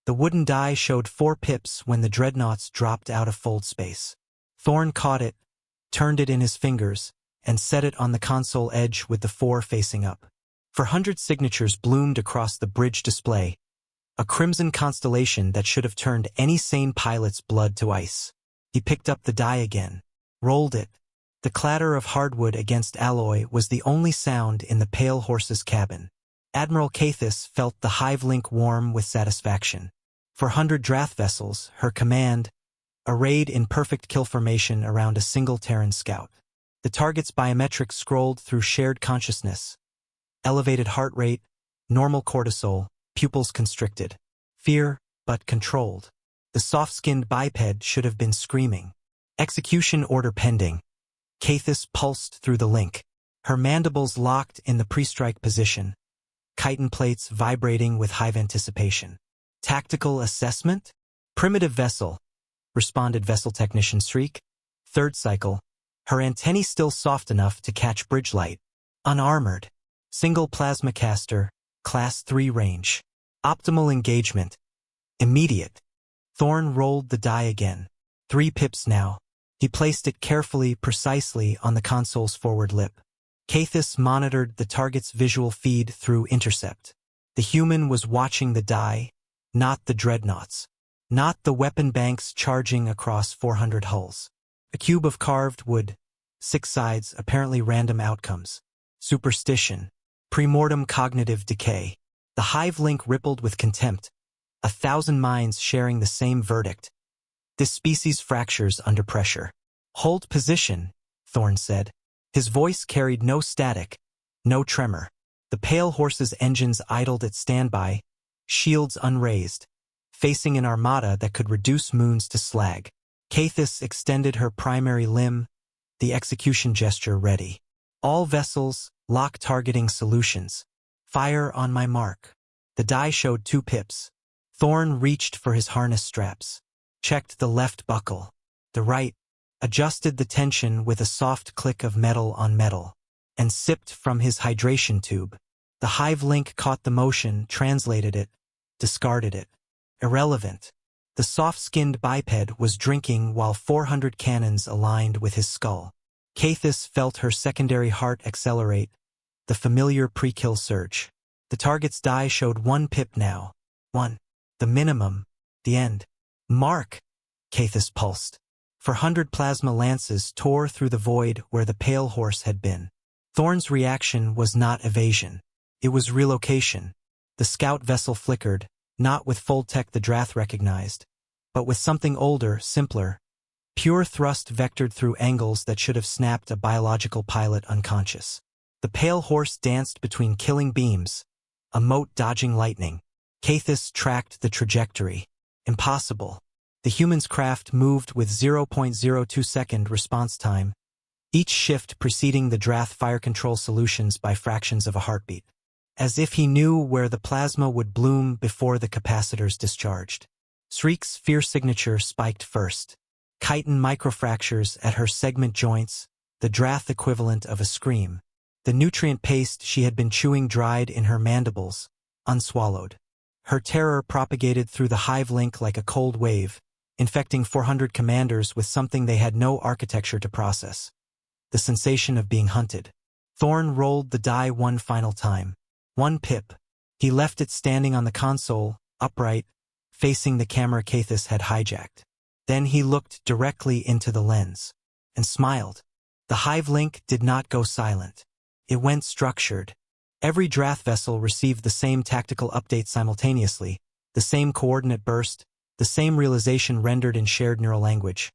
The wooden die showed 4 pips when the Dreadnoughts dropped out of fold space. Thorn caught it, turned it in his fingers, and set it on the console edge with the 4 facing up. 400 signatures bloomed across the bridge display, a crimson constellation that should have turned any sane pilot's blood to ice. He picked up the die again, rolled it. The clatter of hardwood against alloy was the only sound in the pale horse's cabin. Admiral Cathis felt the hive link warm with satisfaction. 400 draft vessels, her command, arrayed in perfect kill formation around a single Terran scout. The target's biometrics scrolled through shared consciousness. Elevated heart rate, normal cortisol, pupils constricted. Fear, but controlled. The soft-skinned biped should have been screaming. Execution order pending. Cathis pulsed through the link, her mandibles locked in the pre-strike position, chitin plates vibrating with hive anticipation. Tactical assessment? Primitive vessel, responded vessel technician Shriek. 3rd cycle, her antennae still soft enough to catch bridge light. Unarmored. Single plasma caster, class 3 range. Optimal engagement. Immediate. Thorn rolled the die again. 3 pips now. He placed it carefully, precisely on the console's forward lip. Cathis monitored the target's visual feed through intercept. The human was watching the die, not the Dreadnoughts. Not the weapon banks charging across 400 hulls. A cube of carved wood. 6 sides, apparently random outcomes. Superstition. Premortem cognitive decay. The hive link rippled with contempt. 1,000 minds sharing the same verdict. This species fractures under pressure. Hold position, Thorn said. His voice carried no static, no tremor. The pale horse's engines idled at standby, shields unraised, facing an armada that could reduce moons to slag. Cathis extended her primary limb, the execution gesture ready. All vessels, lock targeting solutions. Fire on my mark. The die showed 2 pips. Thorn reached for his harness straps. Checked the left buckle. The right, adjusted the tension with a soft click of metal on metal, and sipped from his hydration tube. The hive link caught the motion, translated it, discarded it. Irrelevant. The soft-skinned biped was drinking while 400 cannons aligned with his skull. Cathis felt her secondary heart accelerate, the familiar pre-kill surge. The target's die showed 1 pip now. 1. The minimum. The end. Mark! Cathis pulsed. 400 plasma lances tore through the void where the pale horse had been. Thorn's reaction was not evasion. It was relocation. The scout vessel flickered, not with full tech the Drath recognized, but with something older, simpler. Pure thrust vectored through angles that should have snapped a biological pilot unconscious. The pale horse danced between killing beams, a mote dodging lightning. Cathis tracked the trajectory. Impossible. The human's craft moved with 0.02-second response time, each shift preceding the Drath fire control solutions by fractions of a heartbeat. As if he knew where the plasma would bloom before the capacitors discharged. Shriek's fear signature spiked first. Chitin microfractures at her segment joints, the Drath equivalent of a scream. The nutrient paste she had been chewing dried in her mandibles, unswallowed. Her terror propagated through the hive link like a cold wave, infecting 400 commanders with something they had no architecture to process. The sensation of being hunted. Thorn rolled the die 1 final time. 1 pip. He left it standing on the console, upright, facing the camera Cathis had hijacked. Then he looked directly into the lens, and smiled. The hive link did not go silent. It went structured. Every Drath vessel received the same tactical update simultaneously, the same coordinate burst, the same realization rendered in shared neural language.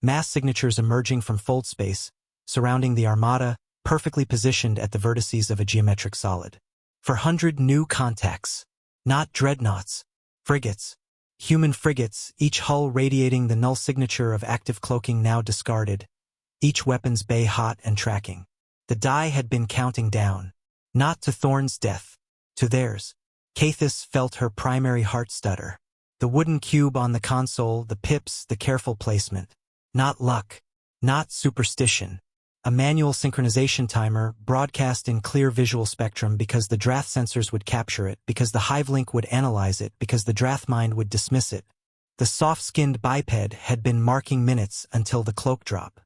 Mass signatures emerging from fold space, surrounding the armada, perfectly positioned at the vertices of a geometric solid. 400 new contacts. Not Dreadnoughts. Frigates. Human frigates, each hull radiating the null signature of active cloaking now discarded, each weapon's bay hot and tracking. The die had been counting down. Not to Thorn's death. To theirs. Cathis felt her primary heart stutter. The wooden cube on the console, the pips, the careful placement. Not luck. Not superstition. A manual synchronization timer broadcast in clear visual spectrum because the Drath sensors would capture it, because the Hivelink would analyze it, because the Drath mind would dismiss it. The soft-skinned biped had been marking minutes until the cloak drop.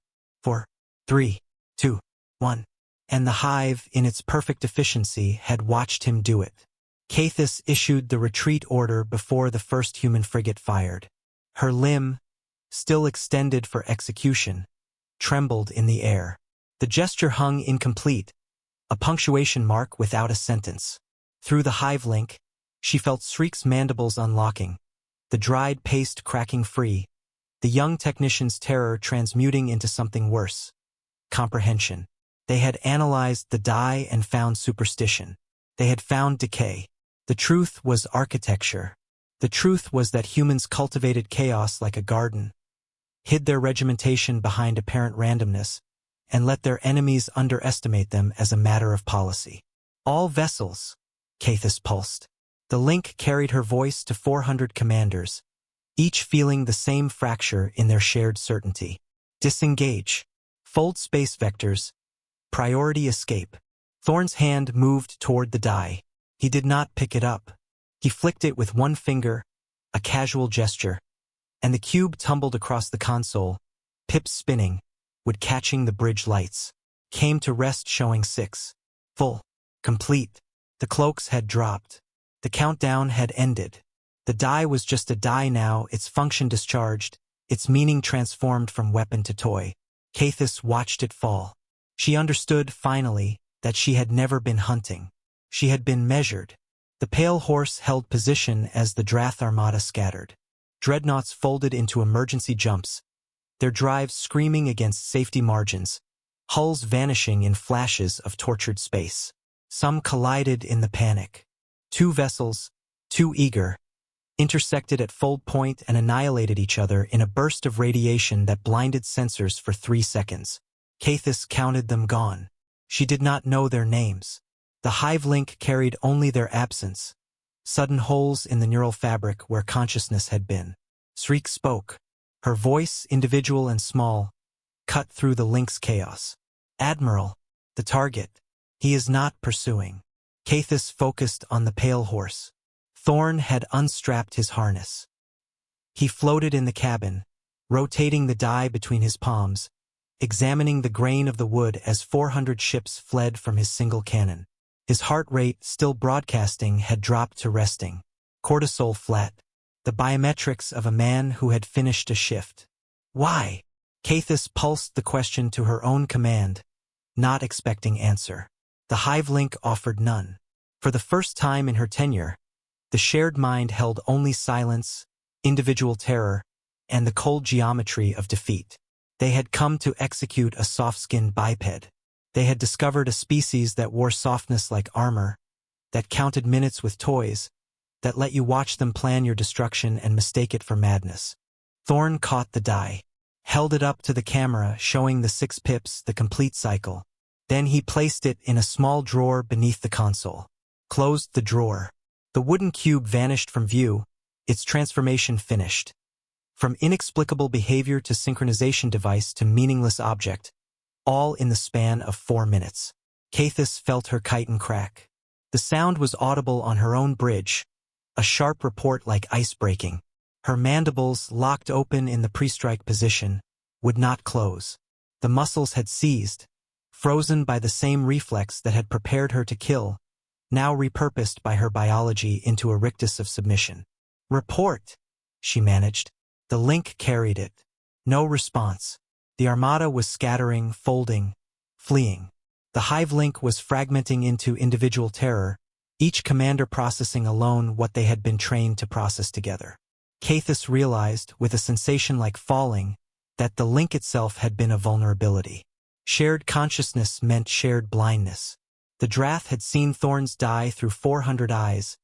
4, 3, 2, 1. And the hive, in its perfect efficiency, had watched him do it. Cathis issued the retreat order before the first human frigate fired. Her limb, still extended for execution, trembled in the air. The gesture hung incomplete, a punctuation mark without a sentence. Through the hive link, she felt Shriek's mandibles unlocking, the dried paste cracking free, the young technician's terror transmuting into something worse. Comprehension. They had analyzed the die and found superstition. They had found decay. The truth was architecture. The truth was that humans cultivated chaos like a garden, hid their regimentation behind apparent randomness, and let their enemies underestimate them as a matter of policy. All vessels, Cathis pulsed. The link carried her voice to 400 commanders, each feeling the same fracture in their shared certainty. Disengage. Fold space vectors. Priority escape. Thorn's hand moved toward the die. He did not pick it up. He flicked it with one finger, a casual gesture, and the cube tumbled across the console, pips spinning, would catching the bridge lights. Came to rest showing 6. Full. Complete. The cloaks had dropped. The countdown had ended. The die was just a die now, its function discharged, its meaning transformed from weapon to toy. Cathis watched it fall. She understood, finally, that she had never been hunting. She had been measured. The pale horse held position as the Drath armada scattered. Dreadnoughts folded into emergency jumps, their drives screaming against safety margins, hulls vanishing in flashes of tortured space. Some collided in the panic. 2 vessels, too eager, intersected at fold point and annihilated each other in a burst of radiation that blinded sensors for 3 seconds. Cathis counted them gone. She did not know their names. The hive link carried only their absence, sudden holes in the neural fabric where consciousness had been. Shriek spoke. Her voice, individual and small, cut through the link's chaos. Admiral, the target. He is not pursuing. Cathis focused on the pale horse. Thorn had unstrapped his harness. He floated in the cabin, rotating the die between his palms, examining the grain of the wood as 400 ships fled from his single cannon. His heart rate, still broadcasting, had dropped to resting. Cortisol flat. The biometrics of a man who had finished a shift. Why? Cathis pulsed the question to her own command, not expecting answer. The hive link offered none. For the first time in her tenure, the shared mind held only silence, individual terror, and the cold geometry of defeat. They had come to execute a soft-skinned biped. They had discovered a species that wore softness like armor, that counted minutes with toys, that let you watch them plan your destruction and mistake it for madness. Thorn caught the die, held it up to the camera showing the 6 pips, the complete cycle. Then he placed it in a small drawer beneath the console. Closed the drawer. The wooden cube vanished from view, its transformation finished. From inexplicable behavior to synchronization device to meaningless object, all in the span of 4 minutes. Cathis felt her chitin crack. The sound was audible on her own bridge, a sharp report like ice breaking. Her mandibles, locked open in the pre-strike position, would not close. The muscles had seized, frozen by the same reflex that had prepared her to kill, now repurposed by her biology into a rictus of submission. Report, she managed. The link carried it. No response. The armada was scattering, folding, fleeing. The hive link was fragmenting into individual terror, each commander processing alone what they had been trained to process together. Cathis realized, with a sensation like falling, that the link itself had been a vulnerability. Shared consciousness meant shared blindness. The Drath had seen Thorn's die through 400 eyes,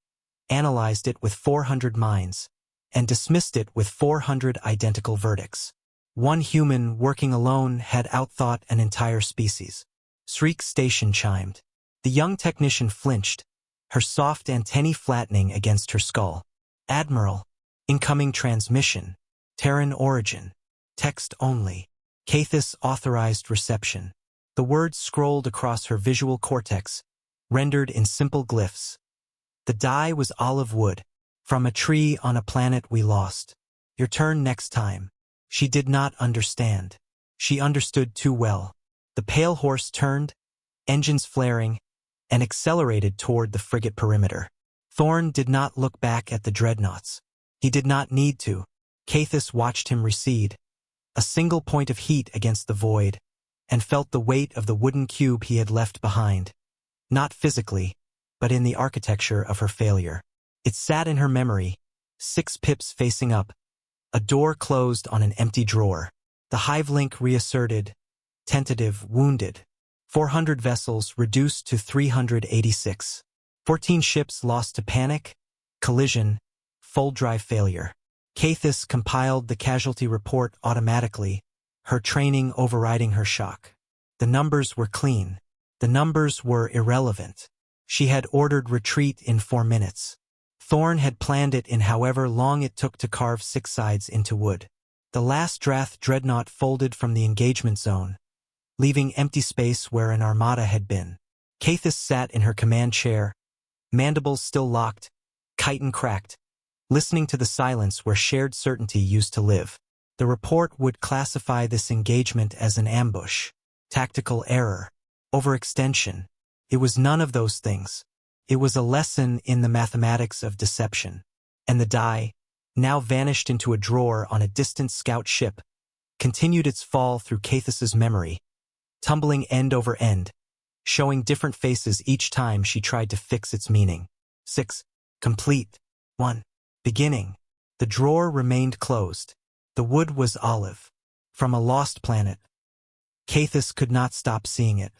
analyzed it with 400 minds, and dismissed it with 400 identical verdicts. One human working alone had outthought an entire species. Shriek's station chimed. The young technician flinched, her soft antennae flattening against her skull. Admiral, incoming transmission, Terran origin, text only. Cathis authorized reception. The words scrolled across her visual cortex, rendered in simple glyphs. The die was olive wood, from a tree on a planet we lost. Your turn next time. She did not understand. She understood too well. The pale horse turned, engines flaring, and accelerated toward the frigate perimeter. Thorn did not look back at the dreadnoughts. He did not need to. Cathis watched him recede, a single point of heat against the void, and felt the weight of the wooden cube he had left behind. Not physically, but in the architecture of her failure. It sat in her memory, 6 pips facing up, a door closed on an empty drawer. The hive link reasserted, tentative, wounded. 400 vessels reduced to 386. 14 ships lost to panic, collision, full drive failure. Cathis compiled the casualty report automatically, her training overriding her shock. The numbers were clean. The numbers were irrelevant. She had ordered retreat in 4 minutes. Thorn had planned it in however long it took to carve 6 sides into wood. The last Drath dreadnought folded from the engagement zone, leaving empty space where an armada had been. Cathis sat in her command chair, mandibles still locked, chitin cracked, listening to the silence where shared certainty used to live. The report would classify this engagement as an ambush, tactical error, overextension. It was none of those things. It was a lesson in the mathematics of deception. And the die, now vanished into a drawer on a distant scout ship, continued its fall through Cathis's memory, tumbling end over end, showing different faces each time she tried to fix its meaning. 6. Complete. 1. Beginning. The drawer remained closed. The wood was olive. From a lost planet. Cathis could not stop seeing it.